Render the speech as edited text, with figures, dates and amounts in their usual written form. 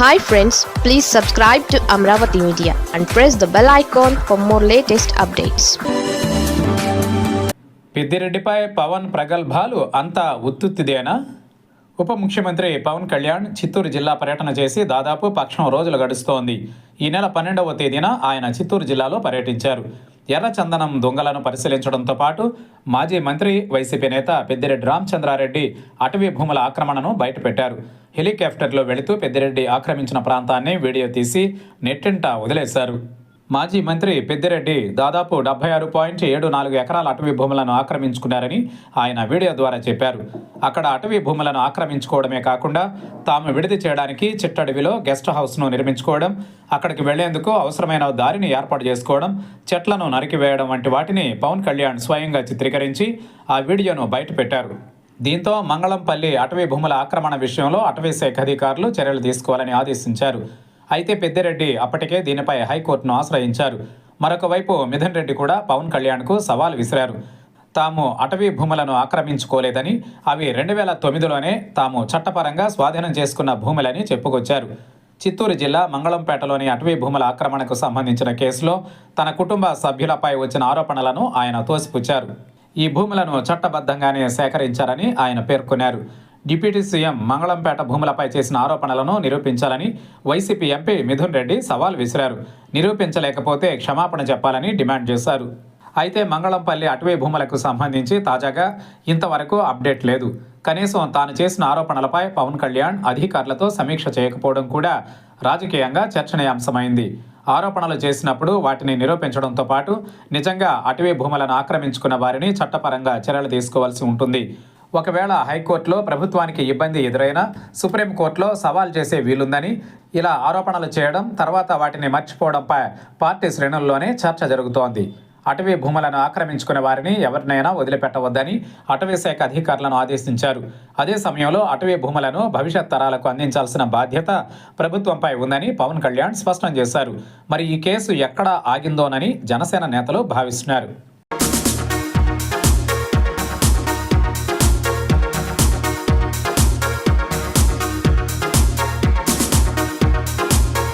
Hi friends, please subscribe to Amravati Media and press the bell icon for more latest updates. పెద్దిరెడ్డిపై Pawan ప్రగల్భాలు అంతా ఉత్తుత్తిదేనా? ఉప ముఖ్యమంత్రి పవన్ కళ్యాణ్ చిత్తూరు జిల్లా పర్యటన చేసి దాదాపు పక్షం రోజులు గడుస్తోంది. ఈ నెల 12వ తేదీన ఆయన చిత్తూరు జిల్లాలో పర్యటించారు. ఎర్రచందనం దొంగలను పరిశీలించడంతో పాటు మాజీ మంత్రి వైసీపీ నేత పెద్దిరెడ్డి రామచంద్రారెడ్డి అటవీ భూముల ఆక్రమణను బయటపెట్టారు. హెలికాప్టర్లో వెళుతూ పెద్దిరెడ్డి ఆక్రమించిన ప్రాంతాన్ని వీడియో తీసి నెట్టింట వదిలేశారు. మాజీ మంత్రి పెద్దిరెడ్డి దాదాపు 76.74 ఎకరాల అటవీ భూములను ఆక్రమించుకున్నారని ఆయన వీడియో ద్వారా చెప్పారు. అక్కడ అటవీ భూములను ఆక్రమించుకోవడమే కాకుండా తాము విడిది చేయడానికి చిట్టడవిలో గెస్ట్ హౌస్ను నిర్మించుకోవడం, అక్కడికి వెళ్లేందుకు అవసరమైన దారిని ఏర్పాటు చేసుకోవడం, చెట్లను నరికివేయడం వంటి వాటిని పవన్ కళ్యాణ్ స్వయంగా చిత్రీకరించి ఆ వీడియోను బయటపెట్టారు. దీంతో మంగళంపల్లి అటవీ భూముల ఆక్రమణ విషయంలో అటవీ శాఖ అధికారులు చర్యలు తీసుకోవాలని ఆదేశించారు. అయితే పెద్దిరెడ్డి అప్పటికే దీనిపై హైకోర్టును ఆశ్రయించారు. మరొక వైపు మిథున్ రెడ్డి కూడా పవన్ కళ్యాణ్కు సవాల్ విసిరారు. తాము అటవీ భూములను ఆక్రమించుకోలేదని, అవి 2009లోనే తాము చట్టపరంగా స్వాధీనం చేసుకున్న భూములని చెప్పుకొచ్చారు. చిత్తూరు జిల్లా మంగళంపేటలోని అటవీ భూముల ఆక్రమణకు సంబంధించిన కేసులో తన కుటుంబ సభ్యులపై వచ్చిన ఆరోపణలను ఆయన తోసిపుచ్చారు. ఈ భూములను చట్టబద్ధంగానే సేకరించారని ఆయన పేర్కొన్నారు. డిప్యూటీ సీఎం మంగళంపేట భూములపై చేసిన ఆరోపణలను నిరూపించాలని వైసీపీ ఎంపీ మిథున్ రెడ్డి సవాల్ విసిరారు. నిరూపించలేకపోతే క్షమాపణ చెప్పాలని డిమాండ్ చేశారు. అయితే మంగళంపల్లి అటవీ భూములకు సంబంధించి తాజాగా ఇంతవరకు అప్డేట్ లేదు. కనీసం తాను చేసిన ఆరోపణలపై పవన్ కళ్యాణ్ అధికారులతో సమీక్ష చేయకపోవడం కూడా రాజకీయంగా చర్చనీయాంశమైంది. ఆరోపణలు చేసినప్పుడు వాటిని నిరూపించడంతో పాటు నిజంగా అటవీ భూములను ఆక్రమించుకున్న వారిని చట్టపరంగా చర్యలు తీసుకోవాల్సి ఉంటుంది. ఒకవేళ హైకోర్టులో ప్రభుత్వానికి ఇబ్బంది ఎదురైనా సుప్రీంకోర్టులో సవాల్ చేసే వీలుందని, ఇలా ఆరోపణలు చేయడం తర్వాత వాటిని మర్చిపోవడంపై పార్టీ శ్రేణుల్లోనే చర్చ జరుగుతోంది. అటవీ భూములను ఆక్రమించుకునే వారిని ఎవరినైనా వదిలిపెట్టవద్దని అటవీ శాఖ అధికారులను ఆదేశించారు. అదే సమయంలో అటవీ భూములను భవిష్యత్ తరాలకు అందించాల్సిన బాధ్యత ప్రభుత్వంపై ఉందని పవన్ కళ్యాణ్ స్పష్టం చేశారు. మరి ఈ కేసు ఎక్కడ ఆగిందోనని జనసేన నేతలు భావిస్తున్నారు.